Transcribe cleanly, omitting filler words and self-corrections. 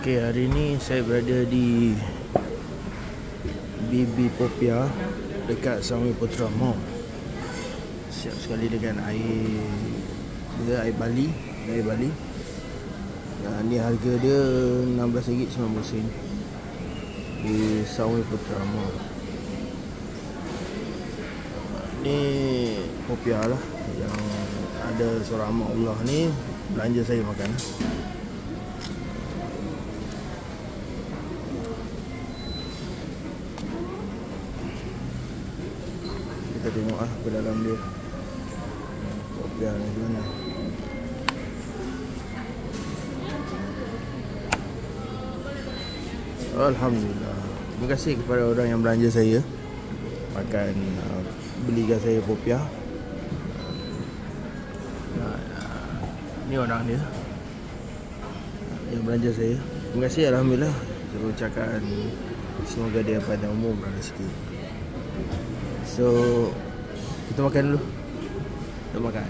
Okey, hari ni saya berada di BB Popia dekat Sunway Putra Mall. Siap sekali dengan air Bali. Ni harga dia RM16.90 di Sunway Putra Mall. Ni Popia lah yang ada seorang mak Allah ni belanja saya makan. Kita tengok ke dalam dia Popia ni gimana. Alhamdulillah. Terima kasih kepada orang yang belanja saya makan, belikan saya Popia. Ni orang dia yang belanja saya. Terima kasih, Alhamdulillah. Saya ucapkan semoga dia panjang umur dan rezeki. So kita makan dulu. Kita makan.